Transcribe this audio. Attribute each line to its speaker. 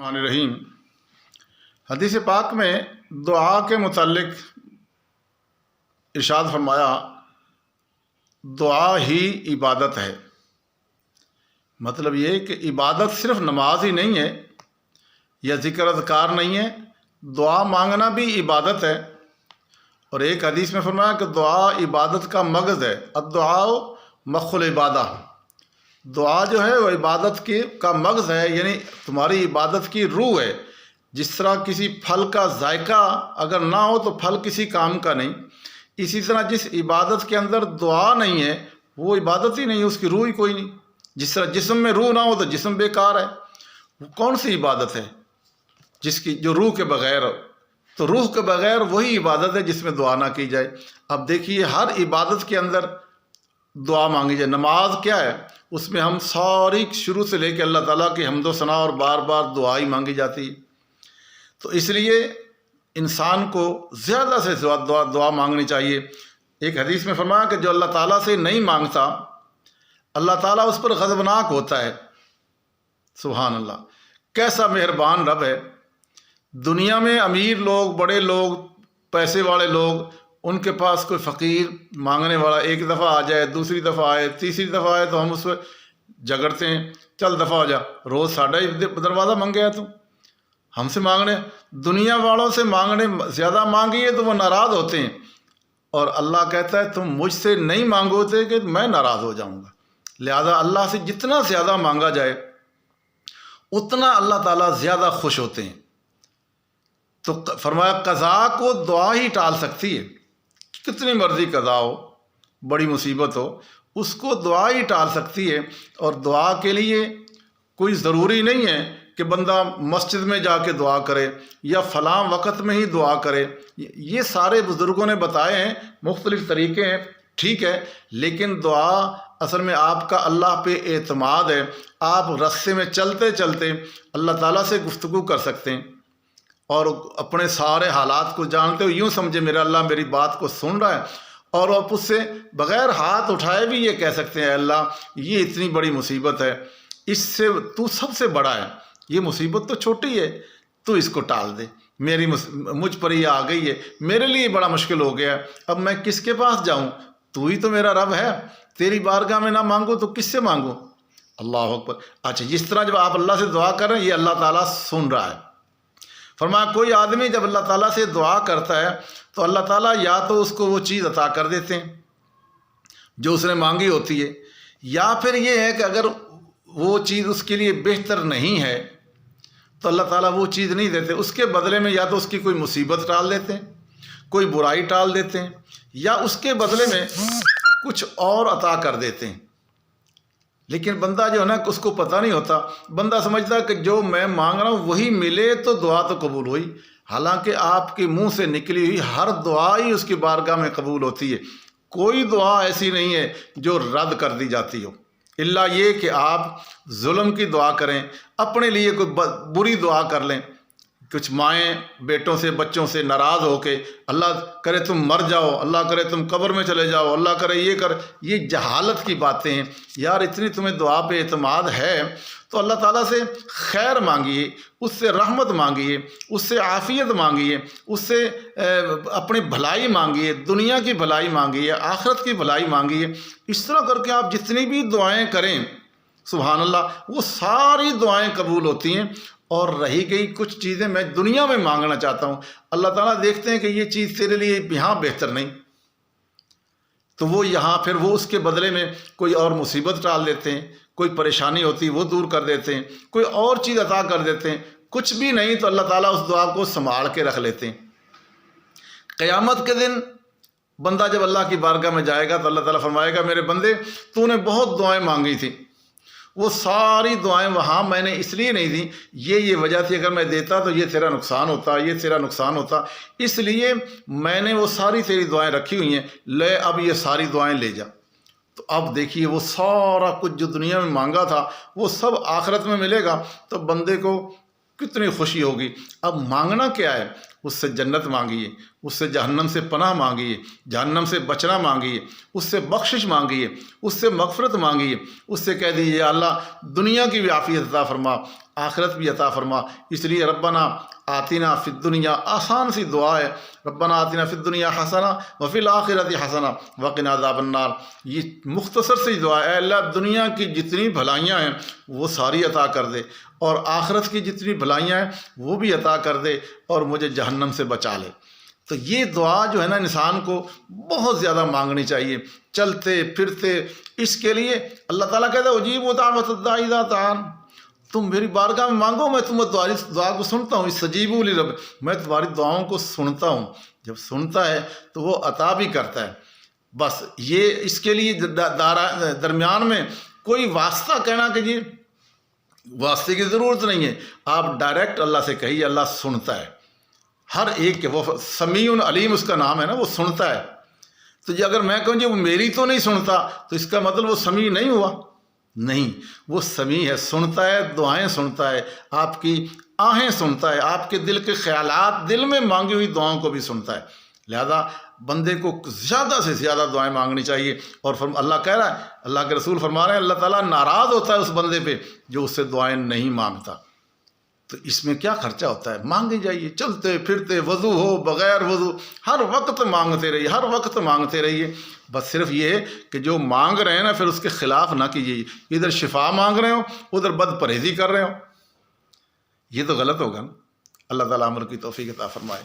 Speaker 1: الرحمن الرحیم۔ حدیث پاک میں دعا کے متعلق ارشاد فرمایا دعا ہی عبادت ہے۔ مطلب یہ کہ عبادت صرف نماز ہی نہیں ہے یا ذکر اذکار نہیں ہے، دعا مانگنا بھی عبادت ہے۔ اور ایک حدیث میں فرمایا کہ دعا عبادت کا مغز ہے، الدعاء مخ العبادہ۔ دعا جو ہے وہ عبادت کا مغز ہے، یعنی تمہاری عبادت کی روح ہے۔ جس طرح کسی پھل کا ذائقہ اگر نہ ہو تو پھل کسی کام کا نہیں، اسی طرح جس عبادت کے اندر دعا نہیں ہے وہ عبادت ہی نہیں ہے، اس کی روح ہی کوئی نہیں۔ جس طرح جسم میں روح نہ ہو تو جسم بیکار ہے، وہ کون سی عبادت ہے جس کی جو روح کے بغیر ہو؟ تو روح کے بغیر وہی عبادت ہے جس میں دعا نہ کی جائے۔ اب دیکھیے ہر عبادت کے اندر دعا مانگی جائے۔ نماز کیا ہے؟ اس میں ہم ساری شروع سے لے کے اللہ تعالیٰ کی حمد و ثنا اور بار بار دعا ہی مانگی جاتی ہے۔ تو اس لیے انسان کو زیادہ سے زیادہ دعا مانگنی چاہیے۔ ایک حدیث میں فرمایا کہ جو اللہ تعالیٰ سے نہیں مانگتا اللہ تعالیٰ اس پر غضبناک ہوتا ہے۔ سبحان اللہ، کیسا مہربان رب ہے۔ دنیا میں امیر لوگ، بڑے لوگ، پیسے والے لوگ، ان کے پاس کوئی فقیر مانگنے والا ایک دفعہ آ جائے، دوسری دفعہ آئے، تیسری دفعہ آئے تو ہم اس پہ جھگڑتے ہیں، چل دفعہ ہو جا، روز ساڑھا ہی دروازہ مانگے تو ہم سے مانگنے۔ دنیا والوں سے مانگنے زیادہ مانگیے تو وہ ناراض ہوتے ہیں، اور اللہ کہتا ہے تم مجھ سے نہیں مانگوتے کہ میں ناراض ہو جاؤں گا۔ لہذا اللہ سے جتنا زیادہ مانگا جائے اتنا اللہ تعالیٰ زیادہ خوش ہوتے ہیں۔ تو فرمایا قضا کو دعا ہی ٹال سکتی ہے، کتنی مرضی قضا ہو، بڑی مصیبت ہو، اس کو دعا ہی ٹال سکتی ہے۔ اور دعا کے لیے کوئی ضروری نہیں ہے کہ بندہ مسجد میں جا کے دعا کرے یا فلاں وقت میں ہی دعا کرے۔ یہ سارے بزرگوں نے بتائے ہیں، مختلف طریقے ہیں، ٹھیک ہے، لیکن دعا اصل میں آپ کا اللہ پہ اعتماد ہے۔ آپ رستے میں چلتے چلتے اللہ تعالیٰ سے گفتگو کر سکتے ہیں اور اپنے سارے حالات کو جانتے ہو، یوں سمجھے میرا اللہ میری بات کو سن رہا ہے، اور آپ اس سے بغیر ہاتھ اٹھائے بھی یہ کہہ سکتے ہیں اللہ یہ اتنی بڑی مصیبت ہے، اس سے تو سب سے بڑا ہے، یہ مصیبت تو چھوٹی ہے، تو اس کو ٹال دے، مجھ پر یہ آ گئی ہے، میرے لیے بڑا مشکل ہو گیا ہے، اب میں کس کے پاس جاؤں؟ تو ہی تو میرا رب ہے، تیری بارگاہ میں نہ مانگو تو کس سے مانگو؟ اللہ اکبر۔ اچھا، جس طرح جب آپ اللہ سے دعا کر رہے ہیں یہ اللہ تعالیٰ سن رہا ہے۔ فرمایا کوئی آدمی جب اللہ تعالیٰ سے دعا کرتا ہے تو اللہ تعالیٰ یا تو اس کو وہ چیز عطا کر دیتے ہیں جو اس نے مانگی ہوتی ہے، یا پھر یہ ہے کہ اگر وہ چیز اس کے لیے بہتر نہیں ہے تو اللہ تعالیٰ وہ چیز نہیں دیتے، اس کے بدلے میں یا تو اس کی کوئی مصیبت ٹال دیتے ہیں، کوئی برائی ٹال دیتے ہیں، یا اس کے بدلے میں کچھ اور عطا کر دیتے ہیں۔ لیکن بندہ جو ہے نا اس کو پتہ نہیں ہوتا، بندہ سمجھتا ہے کہ جو میں مانگ رہا ہوں وہی ملے تو دعا تو قبول ہوئی، حالانکہ آپ کے منہ سے نکلی ہوئی ہر دعا ہی اس کی بارگاہ میں قبول ہوتی ہے۔ کوئی دعا ایسی نہیں ہے جو رد کر دی جاتی ہو، الا یہ کہ آپ ظلم کی دعا کریں، اپنے لیے کوئی بری دعا کر لیں۔ کچھ مائیں بیٹوں سے بچوں سے ناراض ہو کے اللہ کرے تم مر جاؤ، اللہ کرے تم قبر میں چلے جاؤ، اللہ کرے یہ کر، یہ جہالت کی باتیں ہیں۔ یار اتنی تمہیں دعا پہ اعتماد ہے تو اللہ تعالیٰ سے خیر مانگیے، اس سے رحمت مانگیے، اس سے عافیت مانگیے، اس سے اپنی بھلائی مانگیے، دنیا کی بھلائی مانگیے، آخرت کی بھلائی مانگیے۔ اس طرح کر کے آپ جتنی بھی دعائیں کریں سبحان اللہ وہ ساری دعائیں قبول ہوتی ہیں۔ اور رہی گئی کچھ چیزیں میں دنیا میں مانگنا چاہتا ہوں، اللہ تعالیٰ دیکھتے ہیں کہ یہ چیز تیرے لیے یہاں بہتر نہیں، تو وہ یہاں پھر وہ اس کے بدلے میں کوئی اور مصیبت ٹال دیتے ہیں، کوئی پریشانی ہوتی وہ دور کر دیتے ہیں، کوئی اور چیز عطا کر دیتے ہیں، کچھ بھی نہیں تو اللہ تعالیٰ اس دعا کو سنبھال کے رکھ لیتے ہیں۔ قیامت کے دن بندہ جب اللہ کی بارگاہ میں جائے گا تو اللہ تعالیٰ فرمائے گا میرے بندے تو نے بہت دعائیں مانگی تھیں، وہ ساری دعائیں وہاں میں نے اس لیے نہیں دیں، یہ وجہ تھی، اگر میں دیتا تو یہ تیرا نقصان ہوتا، یہ تیرا نقصان ہوتا، اس لیے میں نے وہ ساری تیری دعائیں رکھی ہوئی ہیں، لے اب یہ ساری دعائیں لے جا۔ تو اب دیکھیے وہ سارا کچھ جو دنیا میں مانگا تھا وہ سب آخرت میں ملے گا تو بندے کو کتنی خوشی ہوگی۔ اب مانگنا کیا ہے؟ اس سے جنت مانگیے، اس سے جہنم سے پناہ مانگیے، جہنم سے بچنا مانگیے، اس سے بخشش مانگیے، اس سے مغفرت مانگیے، اس سے کہہ دیجیے اللہ دنیا کی بھی عافیت عطا فرما، آخرت بھی عطا فرما۔ اس لیے ربنا آتنا فی الدنیا آسان سی دعا ہے، ربنا آتنا فی الدنیا حسنہ وفی الآخرۃ حسنہ وقنا عذاب النار۔ یہ مختصر سی دعا ہے، اے اللہ دنیا کی جتنی بھلائیاں ہیں وہ ساری عطا کر دے، اور آخرت کی جتنی بھلائیاں ہیں وہ بھی عطا کر دے، اور مجھے جہنم سے بچا لے۔ تو یہ دعا جو ہے نا انسان کو بہت زیادہ مانگنی چاہیے، چلتے پھرتے۔ اس کے لیے اللہ تعالیٰ کہتا ہے اجیبوا دعوۃ الداعی اذا دعان، تم میری بارگاہ میں مانگو، میں تمہاری دعا کو سنتا ہوں، استجیبوا لرب، میں تمہاری دعاؤں کو سنتا ہوں۔ جب سنتا ہے تو وہ عطا بھی کرتا ہے۔ بس یہ اس کے لیے درمیان میں کوئی واسطہ کہنا کہ جی واسطے کی ضرورت نہیں ہے، آپ ڈائریکٹ اللہ سے کہیے، اللہ سنتا ہے ہر ایک کے، وہ سمیع علیم اس کا نام ہے نا، وہ سنتا ہے۔ تو جی اگر میں کہوں جی وہ میری تو نہیں سنتا تو اس کا مطلب وہ سمیع نہیں ہوا؟ نہیں، وہ سمیع ہے، سنتا ہے، دعائیں سنتا ہے، آپ کی آہیں سنتا ہے، آپ کے دل کے خیالات، دل میں مانگی ہوئی دعاؤں کو بھی سنتا ہے۔ لہذا بندے کو زیادہ سے زیادہ دعائیں مانگنی چاہیے۔ اور اللہ کہہ رہا ہے، اللہ کے رسول فرما رہے ہیں، اللہ تعالیٰ ناراض ہوتا ہے اس بندے پہ جو اس سے دعائیں نہیں مانگتا۔ تو اس میں کیا خرچہ ہوتا ہے؟ مانگے جائیے، چلتے پھرتے، وضو ہو بغیر وضو، ہر وقت مانگتے رہیے، ہر وقت مانگتے رہیے۔ بس صرف یہ کہ جو مانگ رہے ہیں نا پھر اس کے خلاف نہ کیجیے، ادھر شفا مانگ رہے ہو ادھر بد پرہیزی کر رہے ہو، یہ تو غلط ہوگا نا۔ اللہ تعالیٰ عمل کی توفیق عطا فرمائے۔